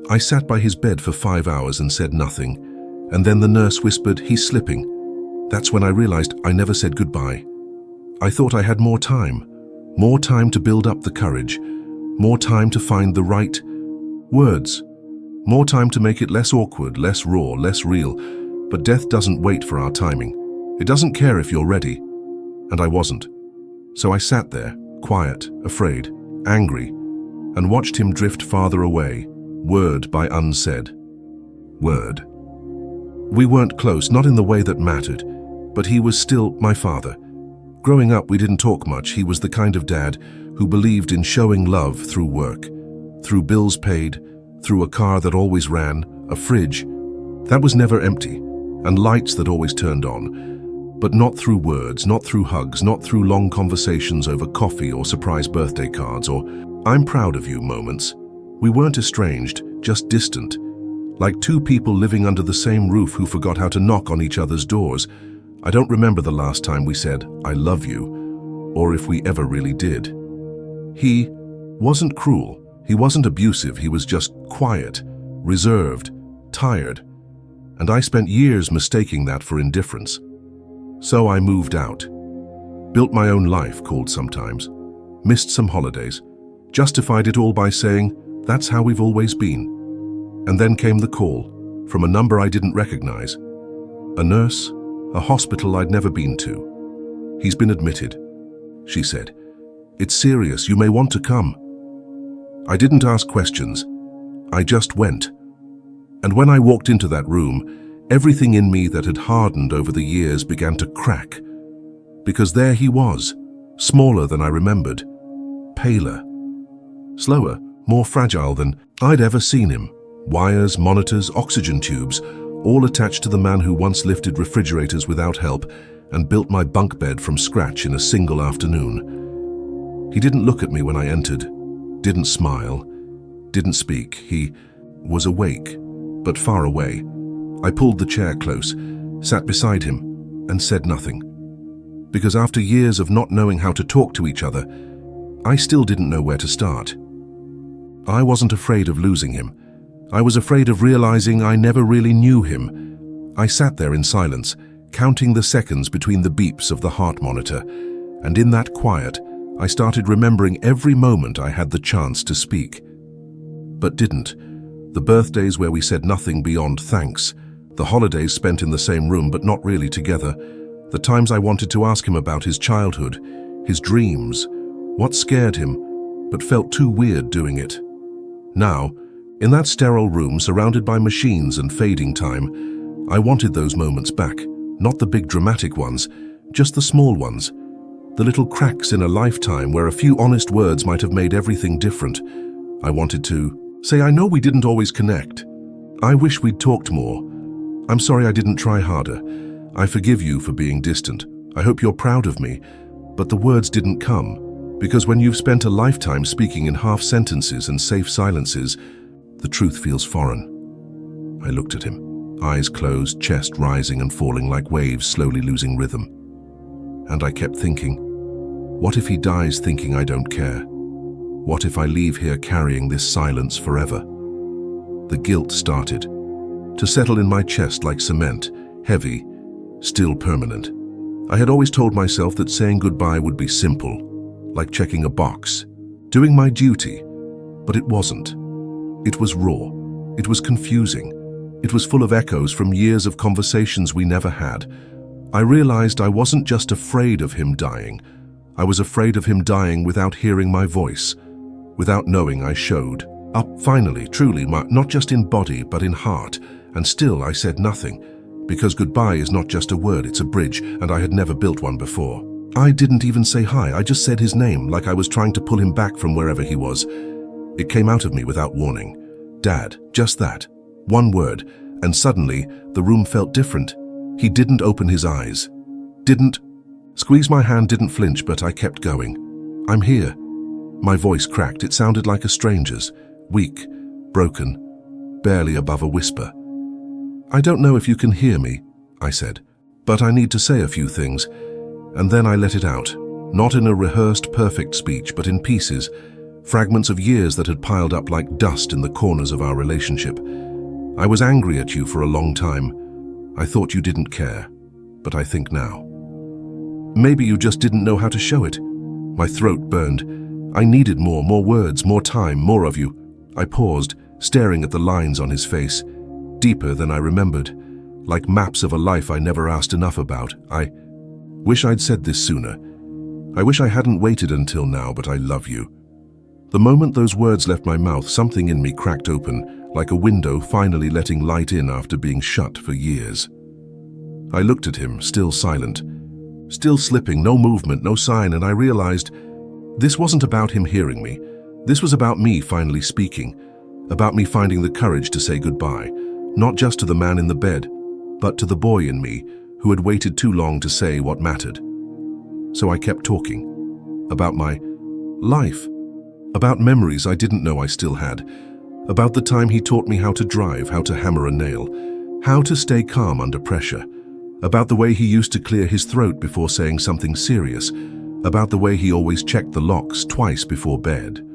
I sat by his bed for 5 hours and said nothing, and then the nurse whispered, "He's slipping." That's when I realized I never said goodbye. I thought I had more time to build up the courage, more time to find the right words, more time to make it less awkward, less raw, less real. But death doesn't wait for our timing. It doesn't care if you're ready. And I wasn't. So I sat there, quiet, afraid, angry, and watched him drift farther away, word by unsaid word. We weren't close, not in the way that mattered, but he was still my father. Growing up, we didn't talk much. He was the kind of dad who believed in showing love through work, through bills paid, through a car that always ran, a fridge that was never empty, and lights that always turned on. But not through words, not through hugs, not through long conversations over coffee or surprise birthday cards or "I'm proud of you" moments. We weren't estranged, just distant, like two people living under the same roof who forgot how to knock on each other's doors. I don't remember the last time we said, "I love you," or if we ever really did. He wasn't cruel, he wasn't abusive, he was just quiet, reserved, tired, and I spent years mistaking that for indifference. So I moved out, built my own life, called sometimes, missed some holidays, justified it all by saying, "That's how we've always been." And then came the call, from a number I didn't recognize. A nurse, a hospital I'd never been to. "He's been admitted," she said. "It's serious, you may want to come." I didn't ask questions, I just went. And when I walked into that room, everything in me that had hardened over the years began to crack. Because there he was, smaller than I remembered, paler, slower, more fragile than I'd ever seen him. Wires, monitors, oxygen tubes, all attached to the man who once lifted refrigerators without help and built my bunk bed from scratch in a single afternoon. He didn't look at me when I entered, didn't smile, didn't speak. He was awake, but far away. I pulled the chair close, sat beside him, and said nothing. Because after years of not knowing how to talk to each other, I still didn't know where to start. I wasn't afraid of losing him. I was afraid of realizing I never really knew him. I sat there in silence, counting the seconds between the beeps of the heart monitor, and in that quiet, I started remembering every moment I had the chance to speak. But didn't. The birthdays where we said nothing beyond thanks, the holidays spent in the same room but not really together, the times I wanted to ask him about his childhood, his dreams, what scared him, but felt too weird doing it. Now, in that sterile room surrounded by machines and fading time, I wanted those moments back, not the big dramatic ones, just the small ones, the little cracks in a lifetime where a few honest words might have made everything different. I wanted to say, "I know we didn't always connect. I wish we'd talked more. I'm sorry I didn't try harder. I forgive you for being distant. I hope you're proud of me." But the words didn't come, because when you've spent a lifetime speaking in half sentences and safe silences, the truth feels foreign. I looked at him, eyes closed, chest rising and falling like waves slowly losing rhythm. And I kept thinking, what if he dies thinking I don't care? What if I leave here carrying this silence forever? The guilt started to settle in my chest like cement, heavy, still permanent. I had always told myself that saying goodbye would be simple, like checking a box, doing my duty, but it wasn't. It was raw, it was confusing, it was full of echoes from years of conversations we never had. I realized I wasn't just afraid of him dying, I was afraid of him dying without hearing my voice, without knowing I showed up finally, truly, not just in body but in heart, and still I said nothing, because goodbye is not just a word, it's a bridge, and I had never built one before. I didn't even say hi, I just said his name like I was trying to pull him back from wherever he was. It came out of me without warning. Dad, just that. One word, and suddenly the room felt different. He didn't open his eyes. Didn't squeeze my hand, didn't flinch, but I kept going. "I'm here." My voice cracked, it sounded like a stranger's, weak, broken, barely above a whisper. "I don't know if you can hear me," I said, "but I need to say a few things." And then I let it out, not in a rehearsed perfect speech, but in pieces, fragments of years that had piled up like dust in the corners of our relationship. I was angry at you for a long time. I thought you didn't care, but I think now. Maybe you just didn't know how to show it. My throat burned. I needed more words, more time, more of you. I paused, staring at the lines on his face, deeper than I remembered, like maps of a life I never asked enough about. I wish I'd said this sooner. I wish I hadn't waited until now, but I love you. The moment those words left my mouth, something in me cracked open, like a window finally letting light in after being shut for years. I looked at him, still silent, still slipping, no movement, no sign, and I realized this wasn't about him hearing me. This was about me finally speaking, about me finding the courage to say goodbye, not just to the man in the bed, but to the boy in me who had waited too long to say what mattered. So I kept talking about my life, about memories I didn't know I still had, about the time he taught me how to drive, how to hammer a nail, how to stay calm under pressure, about the way he used to clear his throat before saying something serious, about the way he always checked the locks twice before bed.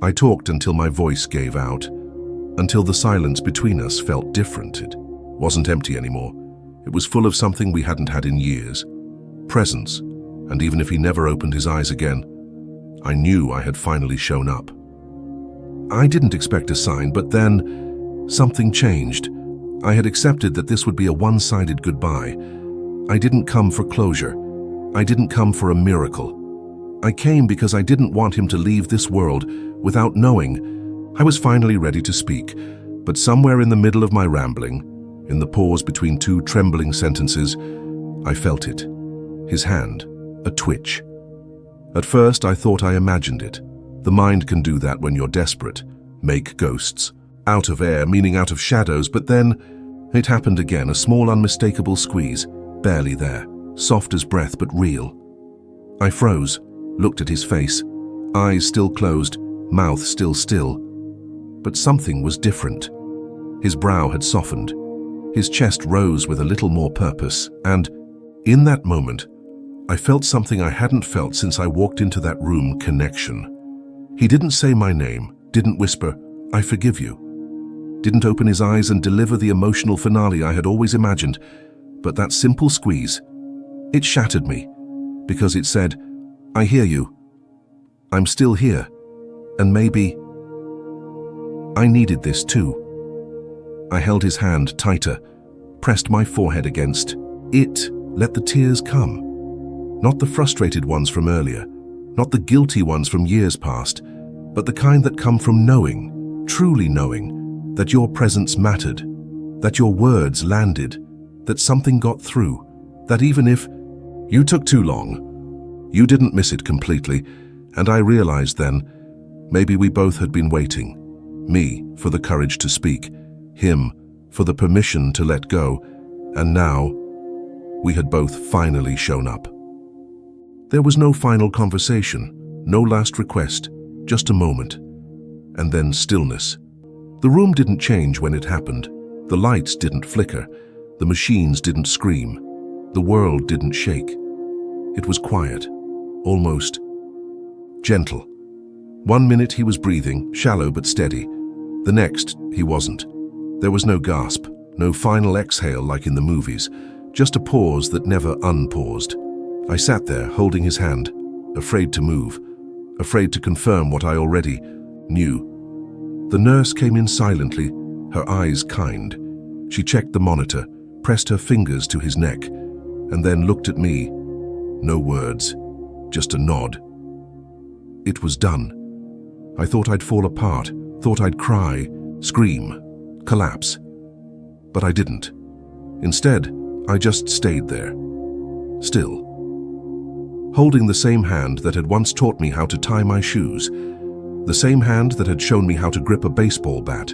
I talked until my voice gave out, until the silence between us felt different. It wasn't empty anymore. It was full of something we hadn't had in years, presence, and even if he never opened his eyes again, I knew I had finally shown up. I didn't expect a sign, but then something changed. I had accepted that this would be a one-sided goodbye. I didn't come for closure. I didn't come for a miracle. I came because I didn't want him to leave this world without knowing. I was finally ready to speak, but somewhere in the middle of my rambling, in the pause between two trembling sentences, I felt it. His hand, a twitch. At first, I thought I imagined it. The mind can do that when you're desperate. Make ghosts. Out of air, meaning out of shadows, but then it happened again, a small unmistakable squeeze, barely there, soft as breath but real. I froze, looked at his face, eyes still closed, mouth still still. But something was different. His brow had softened. His chest rose with a little more purpose, and in that moment, I felt something I hadn't felt since I walked into that room: connection. He didn't say my name, didn't whisper, "I forgive you," didn't open his eyes and deliver the emotional finale I had always imagined, but that simple squeeze, it shattered me, because it said, "I hear you. I'm still here, and maybe I needed this too." I held his hand tighter, pressed my forehead against it, let the tears come. Not the frustrated ones from earlier, not the guilty ones from years past, but the kind that come from knowing, truly knowing, that your presence mattered, that your words landed, that something got through, that even if you took too long, you didn't miss it completely. And I realized then, maybe we both had been waiting. Me for the courage to speak, him for the permission to let go, and now we had both finally shown up. There was no final conversation, no last request, just a moment, and then stillness. The room didn't change when it happened. The lights didn't flicker. The machines didn't scream. The world didn't shake. It was quiet, almost gentle. 1 minute he was breathing, shallow but steady. The next, he wasn't. There was no gasp, no final exhale like in the movies, just a pause that never unpaused. I sat there, holding his hand, afraid to move, afraid to confirm what I already knew. The nurse came in silently, her eyes kind. She checked the monitor, pressed her fingers to his neck, and then looked at me. No words, just a nod. It was done. I thought I'd fall apart, thought I'd cry, scream, collapse. But I didn't. Instead, I just stayed there, still, holding the same hand that had once taught me how to tie my shoes, the same hand that had shown me how to grip a baseball bat,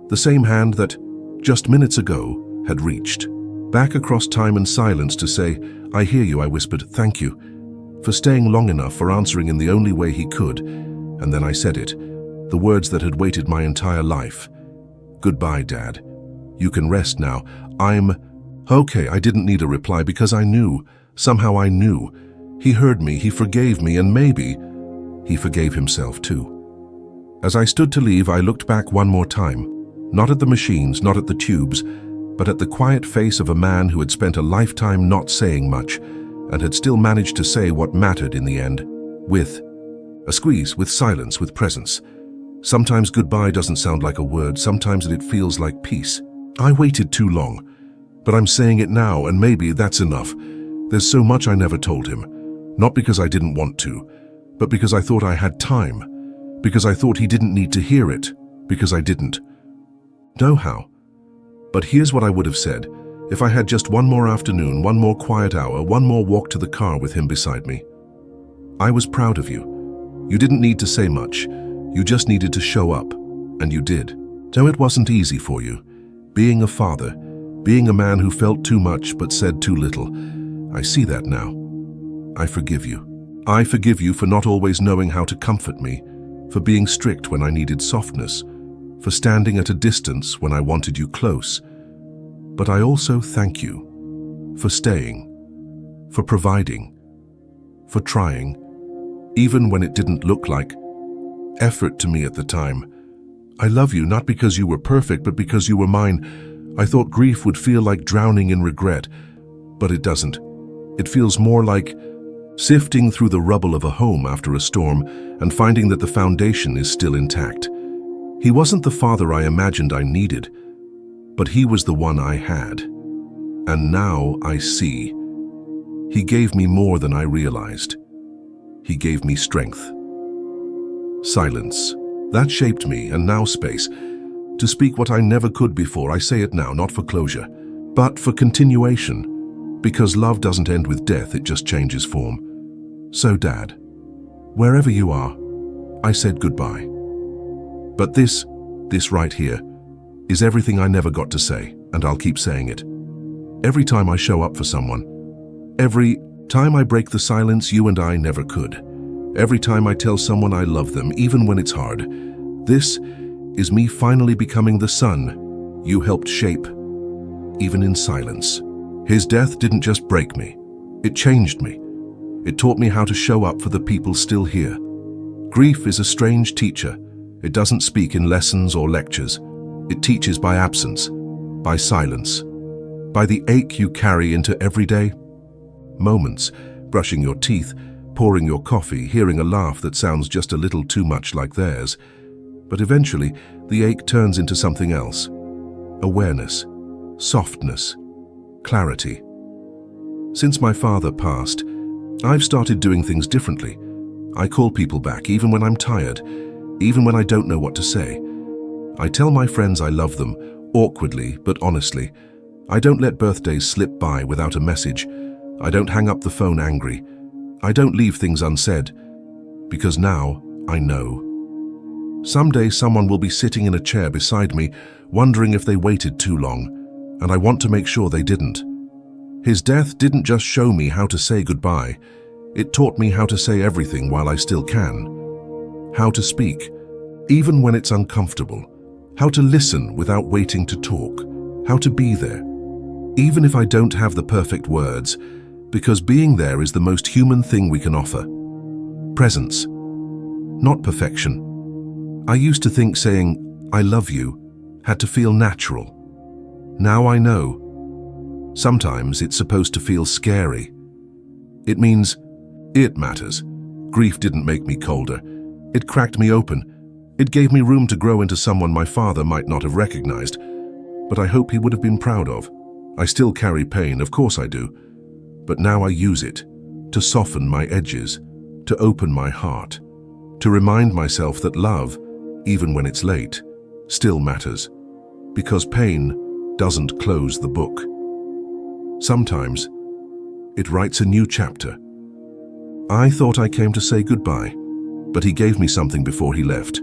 the same hand that, just minutes ago, had reached back across time and silence to say, "I hear you," I whispered, "thank you," for staying long enough, for answering in the only way he could, and then I said it, the words that had waited my entire life. "Goodbye, Dad. You can rest now. I'm okay." I didn't need a reply because I knew, somehow I knew. He heard me, he forgave me, and maybe he forgave himself too. As I stood to leave, I looked back one more time, not at the machines, not at the tubes, but at the quiet face of a man who had spent a lifetime not saying much and had still managed to say what mattered in the end, with a squeeze, with silence, with presence. Sometimes goodbye doesn't sound like a word, sometimes it feels like peace. I waited too long, but I'm saying it now, and maybe that's enough. There's so much I never told him, not because I didn't want to, but because I thought I had time, because I thought he didn't need to hear it, because I didn't know how. But here's what I would have said if I had just one more afternoon, one more quiet hour, one more walk to the car with him beside me. I was proud of you. You didn't need to say much. You just needed to show up, and you did. So it wasn't easy for you. Being a father, being a man who felt too much but said too little. I see that now. I forgive you. I forgive you for not always knowing how to comfort me, for being strict when I needed softness, for standing at a distance when I wanted you close. But I also thank you for staying, for providing, for trying, even when it didn't look like effort to me at the time. I love you not because you were perfect, but because you were mine. I thought grief would feel like drowning in regret, but it doesn't. It feels more like sifting through the rubble of a home after a storm and finding that the foundation is still intact. He wasn't the father I imagined I needed, but he was the one I had. And now I see. He gave me more than I realized. He gave me strength. Silence. That shaped me, and now space. To speak what I never could before, I say it now, not for closure, but for continuation. Because love doesn't end with death, it just changes form. So, Dad, wherever you are, I said goodbye. But this right here, is everything I never got to say, and I'll keep saying it. Every time I show up for someone, every time I break the silence you and I never could, every time I tell someone I love them, even when it's hard, this is me finally becoming the son you helped shape, even in silence. His death didn't just break me, it changed me. It taught me how to show up for the people still here. Grief is a strange teacher. It doesn't speak in lessons or lectures. It teaches by absence, by silence, by the ache you carry into everyday moments, brushing your teeth, pouring your coffee, hearing a laugh that sounds just a little too much like theirs. But eventually, the ache turns into something else. Awareness, softness, clarity. Since my father passed, I've started doing things differently. I call people back even when I'm tired, even when I don't know what to say. I tell my friends I love them, awkwardly but honestly. I don't let birthdays slip by without a message. I don't hang up the phone angry. I don't leave things unsaid, because now I know. Someday someone will be sitting in a chair beside me, wondering if they waited too long, and I want to make sure they didn't. His death didn't just show me how to say goodbye, it taught me how to say everything while I still can. How to speak, even when it's uncomfortable. How to listen without waiting to talk. How to be there, even if I don't have the perfect words, because being there is the most human thing we can offer. Presence, not perfection. I used to think saying, "I love you," had to feel natural. Now I know. Sometimes it's supposed to feel scary. It means it matters. Grief didn't make me colder. It cracked me open. It gave me room to grow into someone my father might not have recognized, but I hope he would have been proud of. I still carry pain, of course I do, but now I use it to soften my edges, to open my heart, to remind myself that love, even when it's late, still matters, because pain doesn't close the book. Sometimes it writes a new chapter. I thought I came to say goodbye, but he gave me something before he left.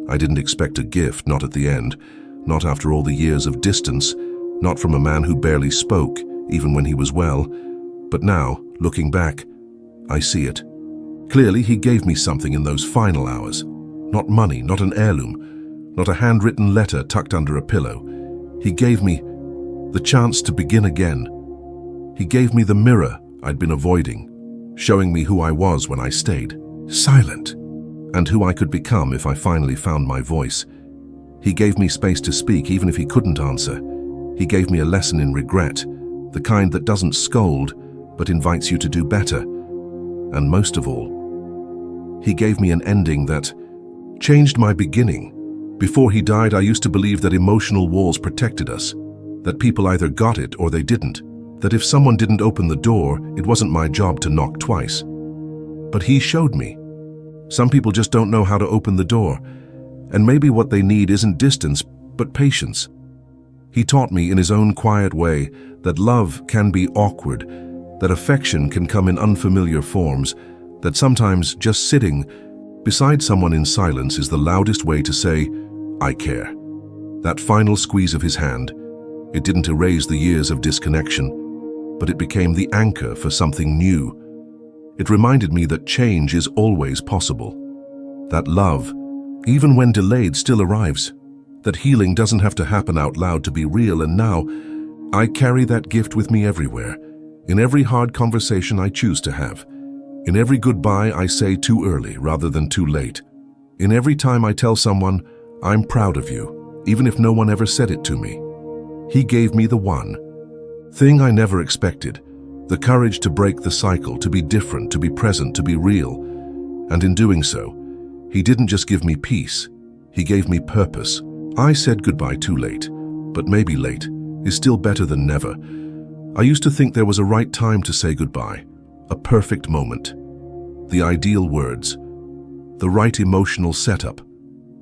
I didn't expect a gift, not at the end, not after all the years of distance, not from a man who barely spoke, even when he was well. But now, looking back, I see it. Clearly, he gave me something in those final hours. Not money, not an heirloom, not a handwritten letter tucked under a pillow. He gave me the chance to begin again. He gave me the mirror I'd been avoiding, showing me who I was when I stayed silent. and who I could become if I finally found my voice. He gave me space to speak even if he couldn't answer. He gave me a lesson in regret, the kind that doesn't scold, but invites you to do better. And most of all, he gave me an ending that changed my beginning. Before he died, I used to believe that emotional walls protected us, that people either got it or they didn't, that if someone didn't open the door, it wasn't my job to knock twice. But he showed me. Some people just don't know how to open the door, and maybe what they need isn't distance, but patience. He taught me in his own quiet way that love can be awkward, that affection can come in unfamiliar forms, that sometimes just sitting beside someone in silence is the loudest way to say, I care. That final squeeze of his hand, it didn't erase the years of disconnection, but it became the anchor for something new. It reminded me that change is always possible, that love, even when delayed, still arrives, that healing doesn't have to happen out loud to be real, and now I carry that gift with me everywhere, in every hard conversation I choose to have, in every goodbye I say too early rather than too late, in every time I tell someone, I'm proud of you, even if no one ever said it to me. He gave me the one thing I never expected, the courage to break the cycle, to be different, to be present, to be real. And in doing so, he didn't just give me peace, he gave me purpose. I said goodbye too late, but maybe late is still better than never. I used to think there was a right time to say goodbye, a perfect moment, the ideal words, the right emotional setup.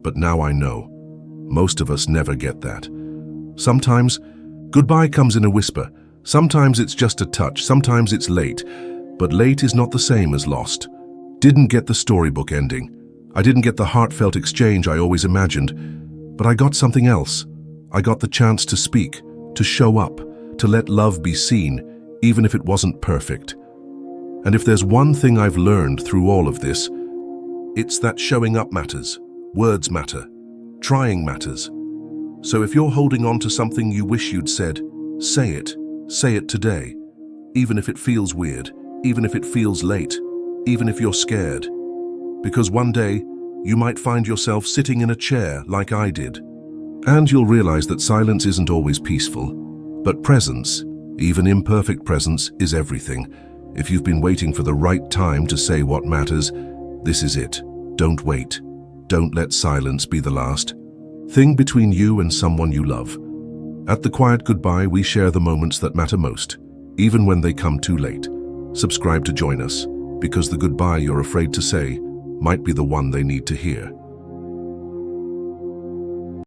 But now I know, most of us never get that. Sometimes, goodbye comes in a whisper. Sometimes it's just a touch. Sometimes it's late. But late is not the same as lost. Didn't get the storybook ending. I didn't get the heartfelt exchange I always imagined. But I got something else. I got the chance to speak, to show up, to let love be seen, even if it wasn't perfect. And if there's one thing I've learned through all of this, it's that showing up matters. Words matter. Trying matters. So if you're holding on to something you wish you'd said, say it. Say it today. Even if it feels weird, even if it feels late, even if you're scared. Because one day, you might find yourself sitting in a chair like I did. And you'll realize that silence isn't always peaceful. But presence, even imperfect presence, is everything. If you've been waiting for the right time to say what matters, this is it. Don't wait. Don't let silence be the last thing between you and someone you love. At The Quiet Goodbye, we share the moments that matter most, even when they come too late. Subscribe to join us, because the goodbye you're afraid to say might be the one they need to hear.